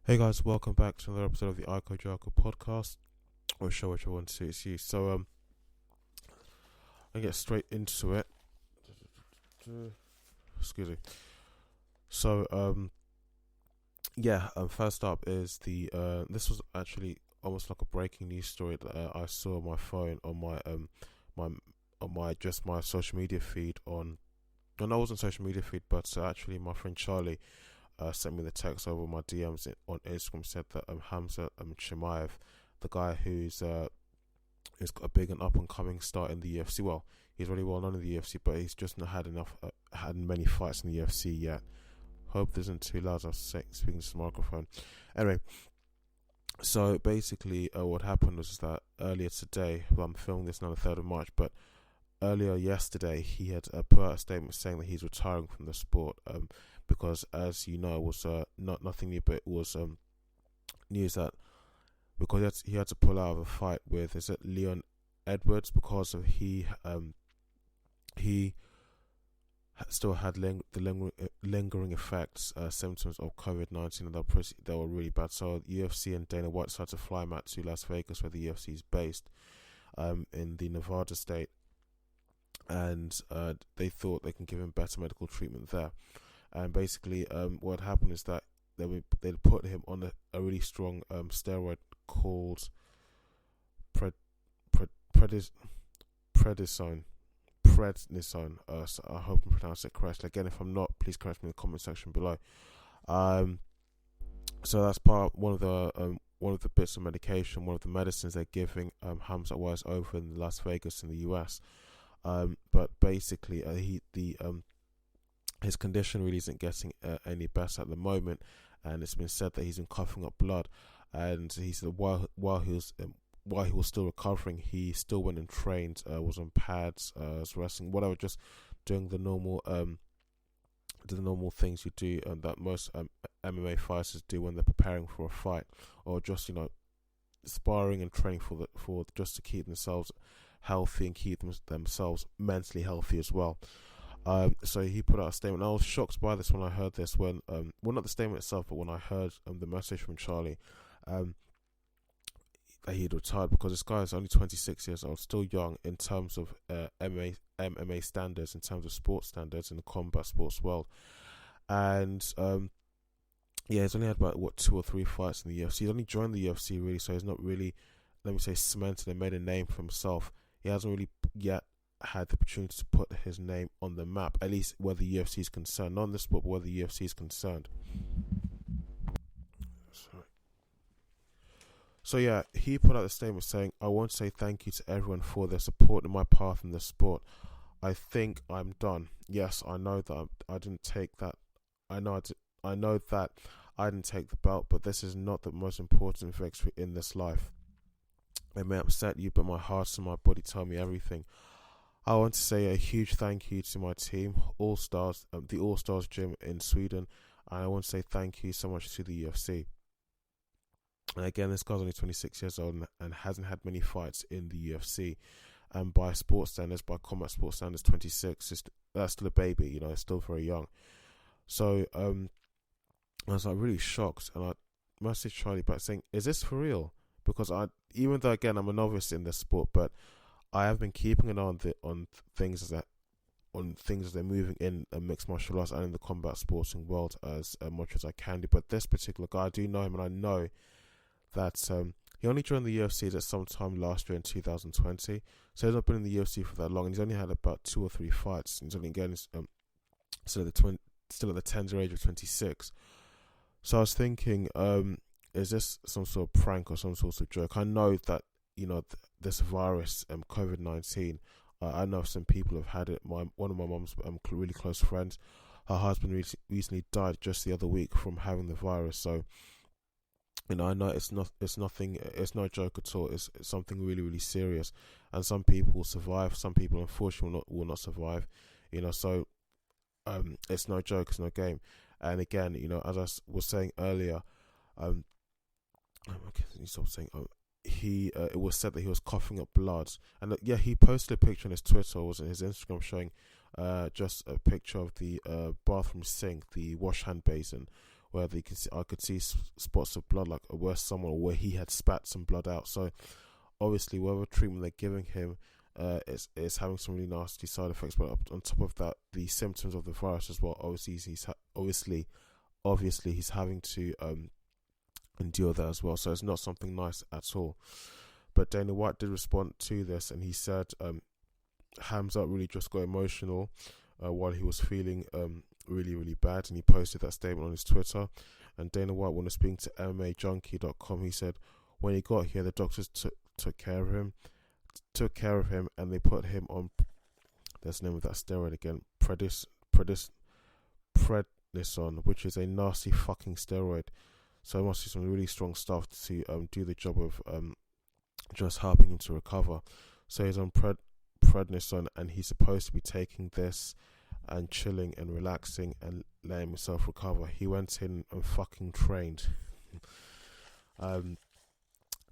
Hey guys, welcome back to another episode of the Ojiako podcast, or show which I want to suits you. So I get straight into it. Excuse me. So first up is the this was actually almost like a breaking news story that I saw on my phone on my social media feed on. No, it wasn't social media feed, but actually my friend Charlie sent me the text over my DMs on Instagram. Said that Khamzat Chimaev, the guy who's got a big and up and coming start in the UFC. Well, he's really well known in the UFC, but he's just not had many fights in the UFC yet. Hope this isn't too loud. I was speaking to the microphone. Anyway, so basically, what happened was that earlier today, well, I'm filming this on the 3rd of March, but earlier yesterday, he had put out a statement saying that he's retiring from the sport. Because, as you know, it was nothing new, but it was news that because he had to pull out of a fight with Leon Edwards because of he still had the lingering effects, symptoms of COVID-19, and they were really bad. So UFC and Dana White decided to fly him out to Las Vegas, where the UFC is based, in the Nevada state, and they thought they can give him better medical treatment there. And basically, what happened is that they put him on a really strong steroid called prednisone. So I hope I pronounced it correctly. Again, if I'm not, please correct me in the comment section below. So that's one of the bits of medication, one of the medicines they're giving Khamzat was over in Las Vegas in the US. But basically, his condition really isn't getting any better at the moment, and it's been said that he's been coughing up blood. And he said while he was still recovering, he still went and trained, was on pads, was wrestling, whatever, just doing the normal things you do, that most MMA fighters do when they're preparing for a fight, or just sparring and training for just to keep themselves healthy and keep themselves mentally healthy as well. So he put out a statement. I was shocked by this when I heard this. Well, not the statement itself, but when I heard the message from Charlie, that he had retired, because this guy is only 26 years old, still young in terms of MMA standards, in terms of sports standards in the combat sports world. And he's only had about 2 or 3 fights in the UFC. He's only joined the UFC really, so he's not really, let me say, cemented and made a name for himself. He hasn't really yet had the opportunity to put his name on the map, at least where the UFC is concerned, not in the sport, but where the UFC is concerned. So yeah, he put out a statement saying, "I want to say thank you to everyone for their support in my path in the sport. I think I'm done. Yes, I know that I didn't take that. I know that I didn't take the belt, but this is not the most important victory in this life. It may upset you, but my heart and my body tell me everything. I want to say a huge thank you to my team, the All Stars gym in Sweden, and I want to say thank you so much to the UFC." And again, this guy's only 26 years old and hasn't had many fights in the UFC. And by sports standards, by combat sports standards, 26, that's still a baby, it's still very young. So I was really shocked, and I messaged Charlie back saying, "Is this for real?" Because even though again I'm a novice in this sport, but I have been keeping an eye on things as they're moving in mixed martial arts and in the combat sporting world as much as I can do. But this particular guy, I do know him, and I know that he only joined the UFC at some time last year in 2020, so he's not been in the UFC for that long, and he's only had about 2 or 3 fights. He's only again still at the tender age of 26. So I was thinking, is this some sort of prank or some sort of joke? I know that this virus, COVID-19, I know some people have had it. One of my mom's really close friends, her husband recently died just the other week from having the virus. So I know it's nothing. It's no joke at all. It's something really, really serious, and some people will survive. Some people, unfortunately, will not survive. So it's no joke. It's no game. And again, as I was saying earlier, it was said that he was coughing up blood, and he posted a picture on his Twitter, or was it his Instagram, showing just a picture of the bathroom sink, the wash hand basin, where I could see spots of blood, like where he had spat some blood out. So obviously, whatever treatment they're giving him is having some really nasty side effects. But on top of that, the symptoms of the virus as well. Obviously he's having to endure that as well. So it's not something nice at all. But Dana White did respond to this, and he said Khamzat really just got emotional while he was feeling really, really bad, and he posted that statement on his Twitter. And Dana White, when speaking to MMAJunkie.com, he said when he got here, the doctors took care of him, and they put him on, that's the name of that steroid again, prednisone, which is a nasty fucking steroid. So it must be some really strong stuff to do the job of just helping him to recover. So he's on prednisone, and he's supposed to be taking this and chilling and relaxing and letting himself recover. He went in and fucking trained.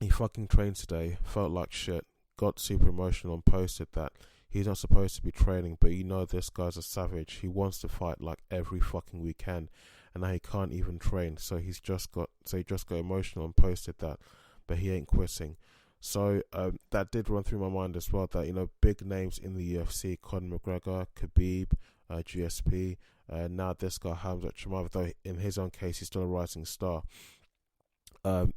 He fucking trained today, felt like shit, got super emotional and posted that he's not supposed to be training, but this guy's a savage. He wants to fight like every fucking weekend, and now he can't even train. So he just got emotional and posted that, but he ain't quitting. So that did run through my mind as well, that big names in the UFC, Conor McGregor, Khabib, GSP, now this guy Khamzat Chimaev, though in his own case he's still a rising star. When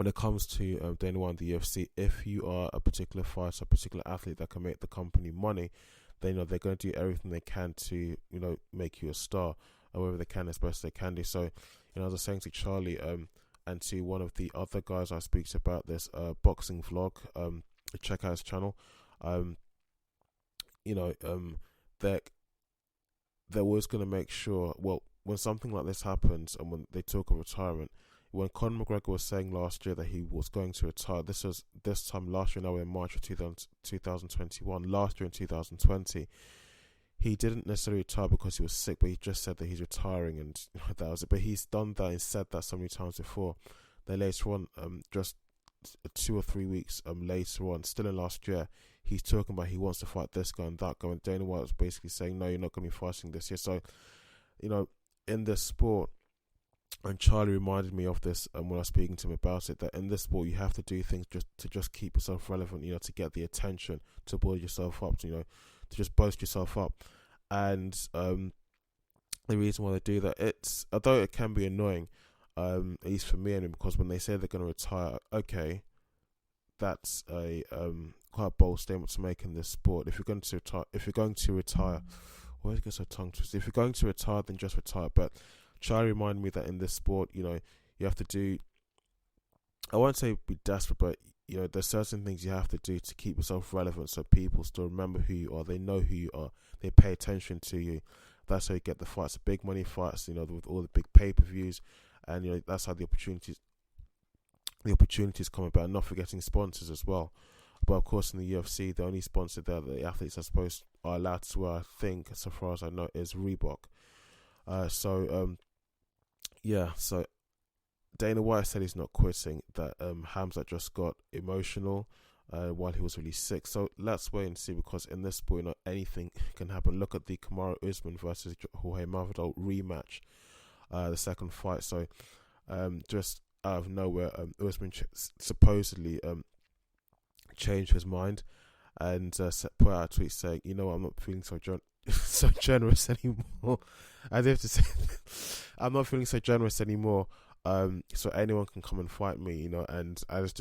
it comes to Dana White and the UFC, if you are a particular fighter, a particular athlete that can make the company money, then they're going to do everything they can to make you a star, however they can, as best they can do. So as I was saying to Charlie and to one of the other guys I speak to about this boxing vlog, check out his channel. They're always going to make sure, well, when something like this happens and when they talk of retirement, when Conor McGregor was saying last year that he was going to retire, this time last year, now we're in March of 2021, last year in 2020, he didn't necessarily retire because he was sick, but he just said that he's retiring, and that was it. But he's done that and said that so many times before. Then later on, just 2 or 3 weeks later on, still in last year, he's talking about he wants to fight this guy and that guy, and Dana White was basically saying, no, you're not going to be fighting this year. So, in this sport, and Charlie reminded me of this when I was speaking to him about it, that in this sport you have to do things just to keep yourself relevant, to get the attention, to build yourself up, to just boast yourself up. And the reason why they do that, although it can be annoying, at least for me, because when they say they're going to retire, okay, that's a quite bold statement to make in this sport. If you're going to retire, why is it so tongue twisted? If you're going to retire, then just retire. But Charlie reminded me that in this sport, you have to do, I won't say be desperate, but there's certain things you have to do to keep yourself relevant, so people still remember who you are, they know who you are, they pay attention to you. That's how you get the fights, the big money fights, with all the big pay-per-views, and that's how the opportunities come about. Not forgetting sponsors as well. But of course, in the UFC, the only sponsor there that the athletes are allowed to wear, I think, so far as I know, is Reebok. So Dana White said he's not quitting, that Khamzat just got emotional while he was really sick. So let's wait and see, because in this sport, anything can happen. Look at the Kamaru Usman versus Jorge Masvidal rematch, the second fight. So just out of nowhere, Usman supposedly changed his mind and put out a tweet saying, I'm not feeling so generous anymore. As if to say, I'm not feeling so generous anymore. So anyone can come and fight me, and as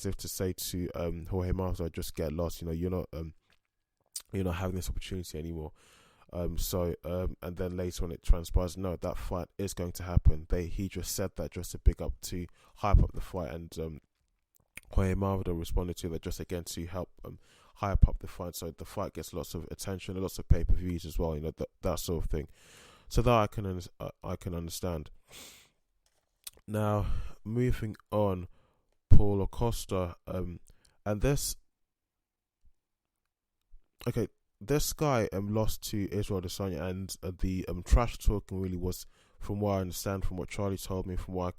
if to say to Jorge Masvidal, just get lost. You're not having this opportunity anymore. And then later when it transpires, no, that fight is going to happen. He just said that just to hype up the fight, and Jorge Masvidal responded to that just again to help hype up the fight, so the fight gets lots of attention and lots of pay-per-views as well, that sort of thing. So that I can understand. Now, moving on, Paulo Costa, and this guy lost to Israel Adesanya, and the trash talking really was, from what I understand, from what Charlie told me, from what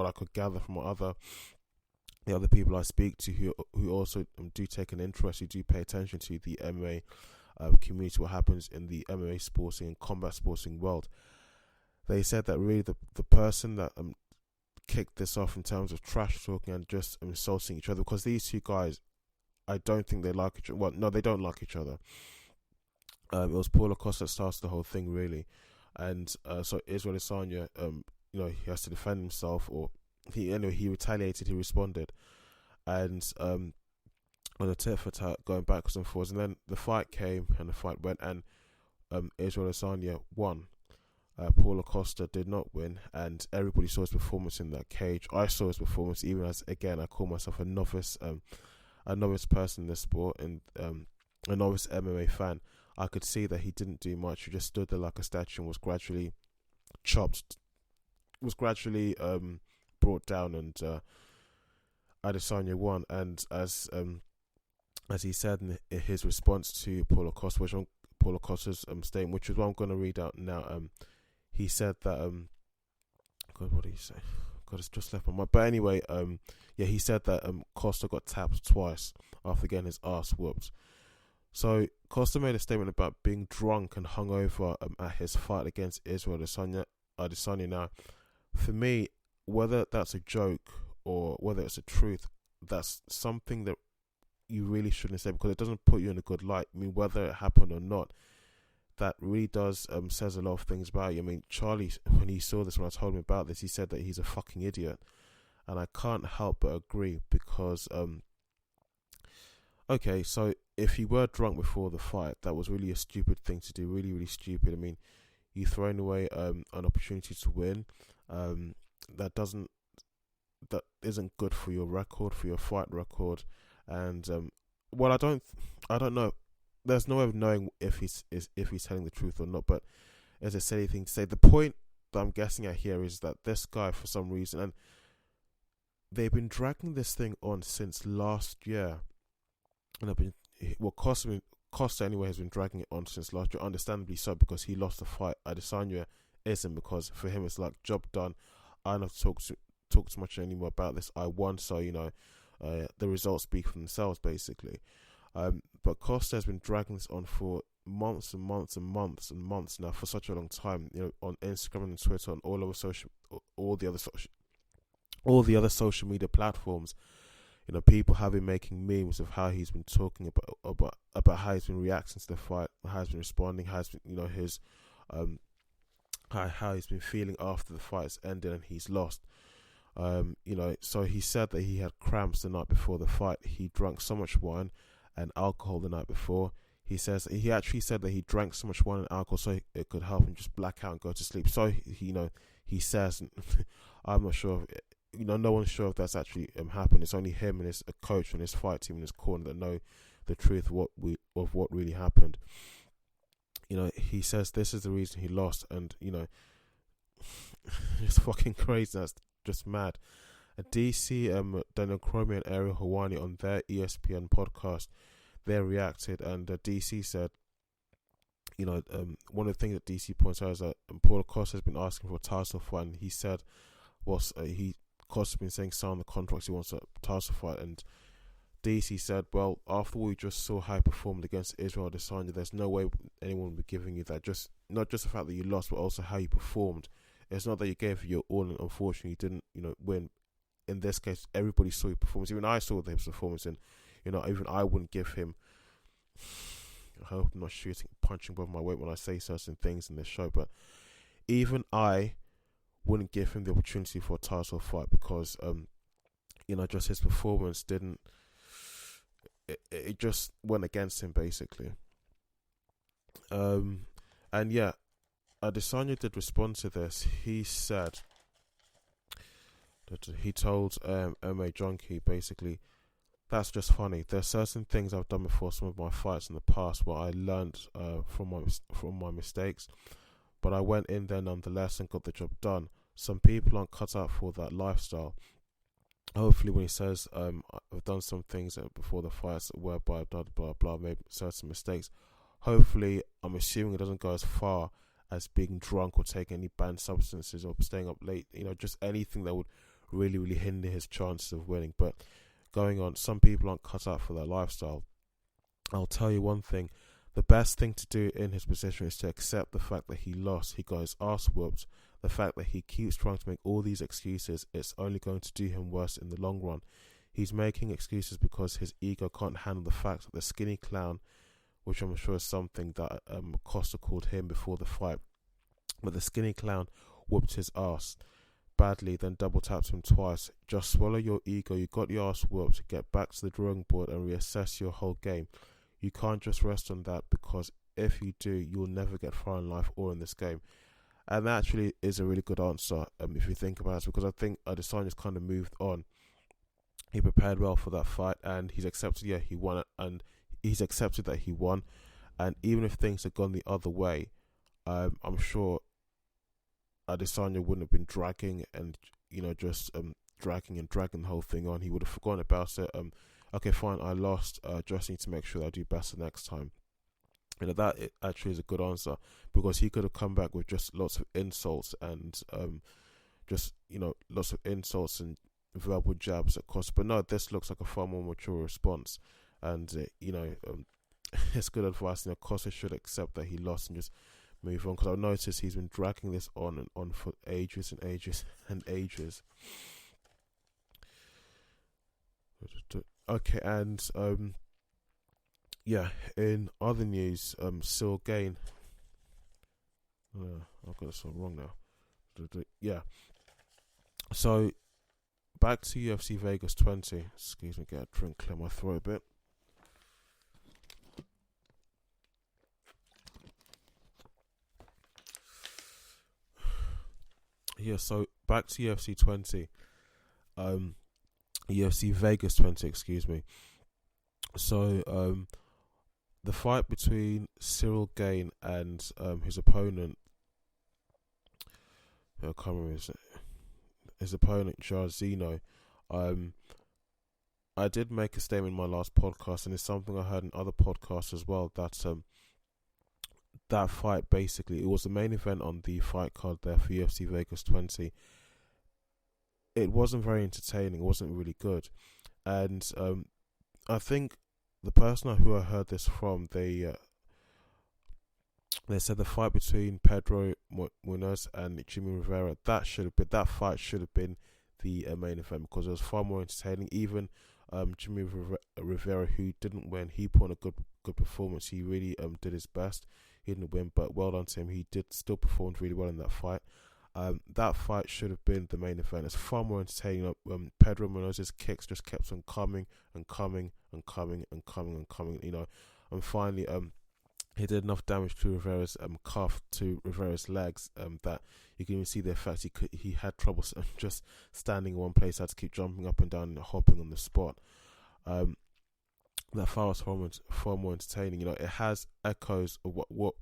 I could gather from the other people I speak to who also do take an interest, who do pay attention to the MMA community, what happens in the MMA sporting and combat sporting world. They said that really the person that kicked this off in terms of trash talking and just insulting each other, because these two guys, I don't think they like each other. Well, no, they don't like each other. It was Paulo Costa that started the whole thing, really. And so Israel Adesanya, he has to defend himself, or he retaliated, he responded. And on a tit for tat, going backwards and forwards. And then the fight came, and the fight went, and Israel Adesanya won. Paulo Costa did not win, and everybody saw his performance in that cage. I saw his performance, even as, again, I call myself a novice person in this sport, and a novice MMA fan. I could see that he didn't do much. He just stood there like a statue and was gradually chopped, was gradually brought down, and Adesanya won. And as he said in his response to Paulo Costa, Paulo Costa's statement, which is what I'm going to read out now, he said that God, what did he say? God, it's just left my mind. But anyway, he said that Costa got tapped twice after getting his ass whooped. So Costa made a statement about being drunk and hungover at his fight against Israel Adesanya. Now, for me, whether that's a joke or whether it's a truth, that's something that you really shouldn't say, because it doesn't put you in a good light. I mean, whether it happened or not, that really does says a lot of things about you. I mean, Charlie, when he saw this, when I told him about this, he said that he's a fucking idiot, and I can't help but agree, because okay, so if you were drunk before the fight, that was really a stupid thing to do, really, really stupid. I mean, you throwing away an opportunity to win, that isn't good for your record, for your fight record, and I don't know. There's no way of knowing if he's telling the truth or not, but as a silly thing to say. The point that I'm guessing at here is that this guy, for some reason, and they've been dragging this thing on since last year, and Costa anyway has been dragging it on since last year, understandably so, because he lost the fight. Adesanya isn't, because for him it's like, job done. I don't have to talk too much anymore about this. I won, so the results speak for themselves, basically. But Costa has been dragging this on for months and months and months and months now, for such a long time. On Instagram and Twitter and all the other social media platforms. People have been making memes of how he's been talking about how he's been reacting to the fight, how he's been responding, how he's been, his how he's been feeling after the fight's ended and he's lost. So he said that he had cramps the night before the fight. He drank so much wine and alcohol the night before. He actually said that he drank so much wine and alcohol so it could help him just black out and go to sleep. So he says, I'm not sure if, no one's sure if that's actually happened. It's only him and his coach and his fight team in his corner that know the truth of what really happened. He says this is the reason he lost, and it's fucking crazy. That's just mad. DC, Daniel Cormier and Ariel Helwani on their ESPN podcast, they reacted, and DC said, one of the things that DC points out is that Paulo Costa has been asking for a title fight, and he said, Costa's been saying sign the contracts, he wants a title fight, and DC said, well, after we just saw how he performed against Israel Adesanya, there's no way anyone would be giving you that. Just not just the fact that you lost, but also how you performed. It's not that you gave your all, and unfortunately you didn't win. In this case, everybody saw your performance. Even I saw his performance, and even I wouldn't give him. I hope I'm not punching above my weight when I say certain things in this show, but even I wouldn't give him the opportunity for a title fight, because just his performance didn't. It just went against him, basically. And yeah, Adesanya did respond to this. He said that he told MMA Junkie, basically, that's just funny. There's certain things I've done before some of my fights in the past where I learned from my mistakes, but I went in there nonetheless and got the job done. Some people aren't cut out for that lifestyle. Hopefully, when he says I've done some things before the fights whereby I've done blah blah, made certain mistakes, hopefully, I'm assuming it doesn't go as far as being drunk or taking any banned substances or staying up late, just anything that would really, really hinder his chances of winning. But going on, some people aren't cut out for that lifestyle. I'll tell you one thing, the best thing to do in his position is to accept the fact that he lost. He got his ass whooped. The fact that he keeps trying to make all these excuses, it's only going to do him worse in the long run. He's making excuses because his ego can't handle the fact that the skinny clown, which I'm sure is something that Costa called him before the fight, but the skinny clown whooped his ass badly, then double tapped him twice. Just swallow your ego. You got your ass whooped. Get back to the drawing board and reassess your whole game. You can't just rest on that, because if you do, you'll never get far in life or in this game. And that actually is a really good answer, if you think about it, because I think Adesanya's kind of moved on. He prepared well for that fight, and he's accepted, he won it, and he's accepted that he won. And even if things had gone the other way, I'm sure Adesanya wouldn't have been dragging and just dragging the whole thing on. He would have forgotten about it. Okay, fine, I lost. Just need to make sure that I do better next time. That actually is a good answer, because he could have come back with just lots of insults and lots of insults and verbal jabs at Costa. But no, this looks like a far more mature response, and it's good advice. Costa should accept that he lost and just move on, because I've noticed he's been dragging this on and on for ages and ages and ages. Okay, and in other news, Ciryl Ganes. I've got this all wrong now. So back to UFC Vegas 20. Excuse me, get a drink, clear my throat a bit. So back to UFC 20. UFC Vegas 20, excuse me. So the fight between Ciryl Ganes and his opponent, I can't remember his opponent, Jairzinho. I did make a statement in my last podcast, and it's something I heard in other podcasts as well, that that fight, basically, it was the main event on the fight card there for UFC Vegas 20. It wasn't very entertaining. It wasn't really good. And I think the person who I heard this from, they said the fight between Pedro Munoz and Jimmy Rivera, that fight should have been the main event, because it was far more entertaining. Even Jimmy Rivera, who didn't win, he put on a good performance. He really did his best. He didn't win, but well done to him. He did still performed really well in that fight. That fight should have been the main event. It's far more entertaining. Pedro Munoz's kicks just kept on coming and coming and coming and coming and coming. And finally, he did enough damage to Rivera's calf, to Rivera's legs, that you can even see the effect. He had trouble just standing in one place. Had to keep jumping up and down and hopping on the spot. That fight was far more entertaining. It has echoes of what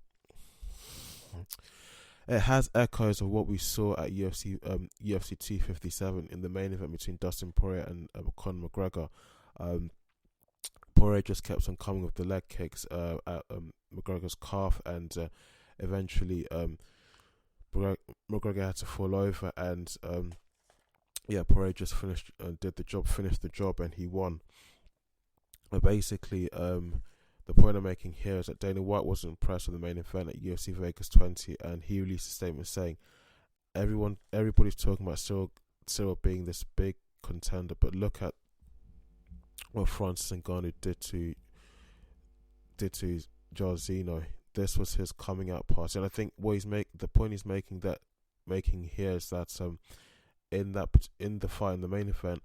it has echoes of what we saw at UFC 257 in the main event between Dustin Poirier and Conor McGregor. Poirier just kept on coming with the leg kicks at McGregor's calf, and eventually McGregor had to fall over, and Poirier just finished the job, and he won. But basically, the point I'm making here is that Dana White wasn't impressed with the main event at UFC Vegas 20, and he released a statement saying, everybody's talking about Ciryl being this big contender, but look at what Francis Ngannou did to Jairzinho. This was his coming out party, and I think the point he's making here is that in the fight, in the main event,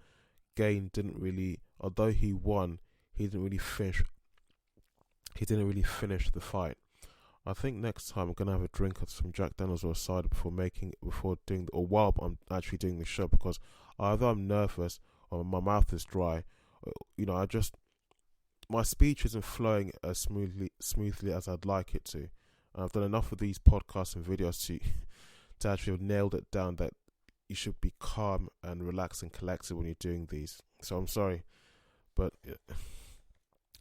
Gane didn't really, although he won, he didn't really finish the fight. I think next time I'm gonna have a drink of some Jack Daniels or a cider while I'm actually doing the show, because either I'm nervous or my mouth is dry. My speech isn't flowing as smoothly as I'd like it to. And I've done enough of these podcasts and videos to actually have nailed it down that you should be calm and relaxed and collected when you're doing these. So I'm sorry, but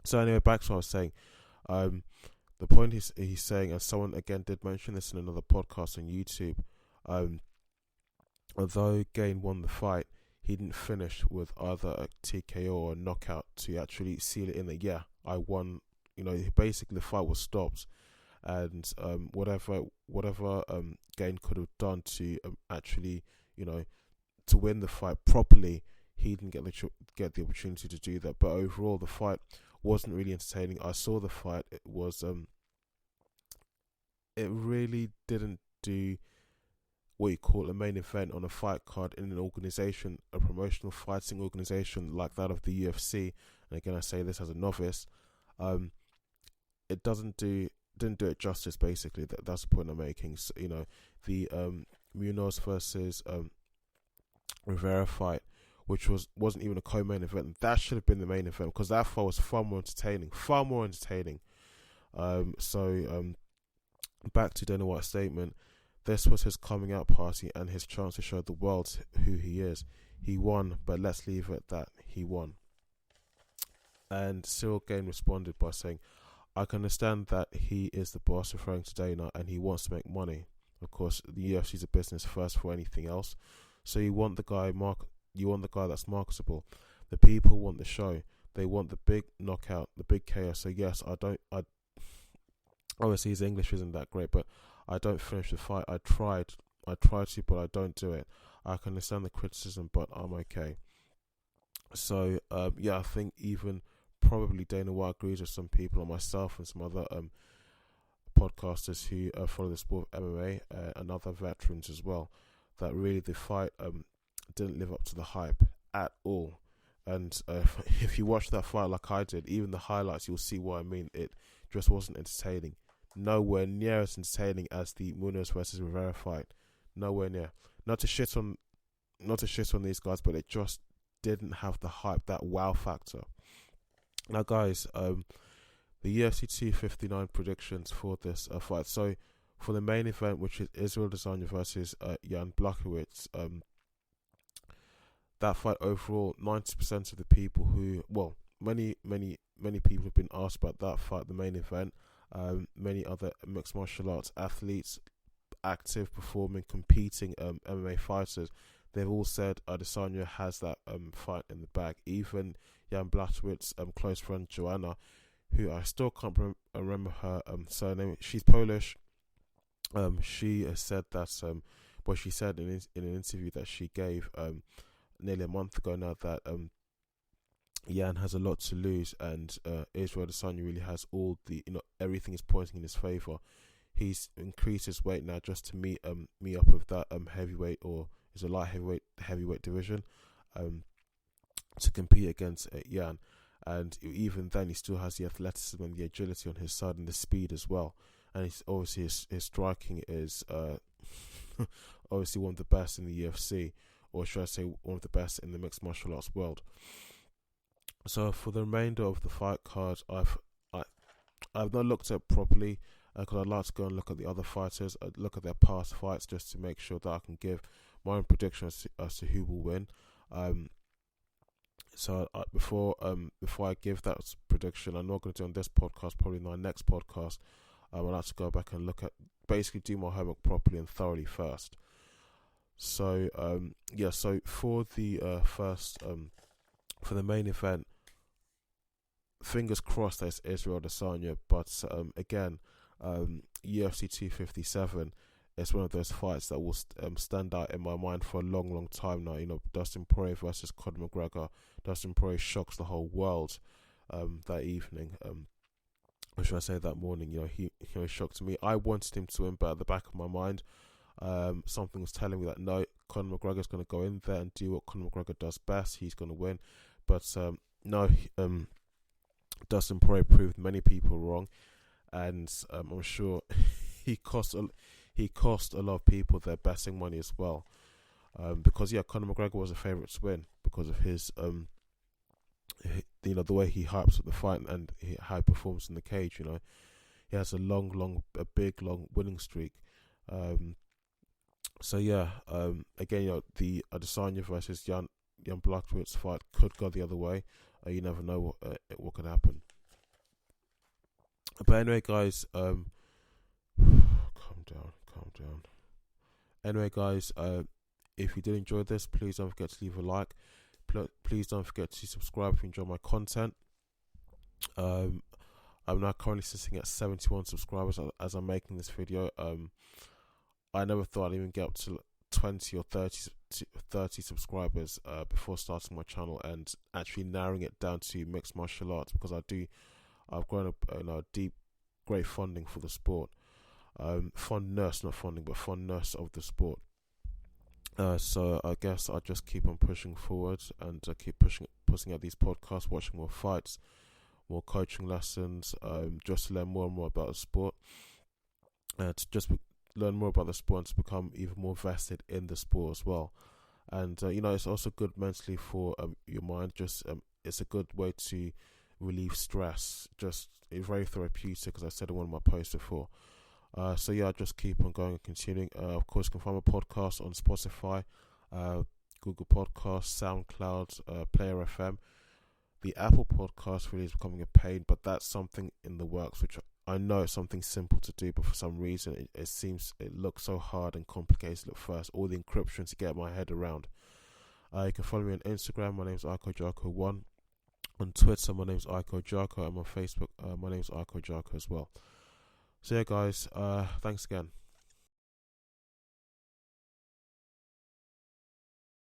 so anyway, back to what I was saying. The point he's saying, and someone again did mention this in another podcast on YouTube, although Gane won the fight, he didn't finish with either a TKO or a knockout to actually seal it in that, I won basically the fight was stopped, and whatever Gane could have done to actually, to win the fight properly, he didn't get the opportunity to do that. But overall, the fight wasn't really entertaining. I saw the fight. It was it really didn't do what you call a main event on a fight card in an organization, a promotional fighting organization like that of the UFC. And again, I say this as a novice. It didn't do it justice. Basically, that's the point I'm making. So, the Munoz versus Rivera fight, which wasn't even a co-main event, that should have been the main event, because that fight was far more entertaining. Back to Dana White's statement. This was his coming out party and his chance to show the world who he is. He won, but let's leave it at that. He won. And Ciryl Ganes responded by saying, I can understand that he is the boss, referring to Dana, and he wants to make money. Of course, the UFC is a business first for anything else. So you want the guy that's marketable. The people want the show. They want the big knockout, the big KO. So yes, obviously his English isn't that great, but I don't finish the fight. I tried to, but I don't do it. I can understand the criticism, but I'm okay. So I think even probably Dana White agrees with some people, and myself and some other podcasters who follow the sport of MMA and other veterans as well, that really the fight didn't live up to the hype at all. And if you watch that fight like I did, even the highlights, you'll see what I mean. It just wasn't entertaining. Nowhere near as entertaining as the Munoz versus Rivera fight. Nowhere near. Not to shit on these guys, but it just didn't have the hype, that wow factor. Now, guys, the UFC 259 predictions for this fight. So, for the main event, which is Israel Adesanya versus Jan Blachowicz, that fight overall, 90% of the people many people have been asked about that fight, the main event. Many other mixed martial arts athletes, active, performing, competing MMA fighters, they've all said Adesanya has that fight in the bag. Even Jan Blachowicz's close friend Joanna, who I still can't remember her surname. She's Polish. She said that she said in an interview that she gave nearly a month ago now, that Jan has a lot to lose, and Israel Adesanya really has all the, everything is pointing in his favour. He's increased his weight now just to meet up with that heavyweight, or is a light heavyweight division, to compete against Jan. And even then, he still has the athleticism and the agility on his side, and the speed as well. And he's obviously his striking is obviously one of the best in the UFC, or should I say one of the best in the mixed martial arts world. So for the remainder of the fight card, I've not looked at properly, because I'd like to go and look at the other fighters, look at their past fights, just to make sure that I can give my own prediction as to who will win. So before I give that prediction, I'm not going to do on this podcast, probably in my next podcast. I'd like to go back and look at, basically do my homework properly and thoroughly first. So so for the first for the main event, fingers crossed there's Israel Adesanya, but again, UFC 257 is one of those fights that will stand out in my mind for a long time now. Dustin Poirier versus Conor McGregor. Dustin Poirier shocks the whole world that evening. Or should I say that morning? He shocked me. I wanted him to win, but at the back of my mind, something was telling me that no, Conor McGregor's going to go in there and do what Conor McGregor does best. He's going to win. But no, Dustin Poirier proved many people wrong, and I'm sure he cost a lot of people their betting money as well. Because Conor McGregor was a favourite to win because of his the way he hypes up the fight and how he performs in the cage. He has a big long winning streak. Again, the Adesanya versus Jan Blachowicz fight could go the other way. You never know what could happen. But anyway, guys, calm down. Anyway, guys, if you did enjoy this, please don't forget to leave a like. Please don't forget to subscribe if you enjoy my content. I I'm now currently sitting at 71 subscribers as I'm making this video. I never thought I'd even get up to 20 or 30 subscribers before starting my channel and actually narrowing it down to mixed martial arts, because I've grown a deep, great funding for the sport. Fondness, not funding, but fondness of the sport. So I guess I just keep on pushing forward and keep putting out these podcasts, watching more fights, more coaching lessons, just to learn more and more about the sport, to just learn more about the sport and to become even more vested in the sport as well. And it's also good mentally for your mind. Just it's a good way to relieve stress. Just it's very therapeutic, as I said in one of my posts before. So yeah, I'll just keep on going and continuing. Of course, you can find my podcast on Spotify, Google Podcasts, SoundCloud, Player FM. The Apple Podcast really is becoming a pain, but that's something in the works, which I know it's something simple to do, but for some reason it looks so hard and complicated at first. All the encryption to get my head around. You can follow me on Instagram. My name is Ojiako1. On Twitter, my name is Ojiako, and on Facebook, my name is Ojiako as well. So yeah, guys, thanks again.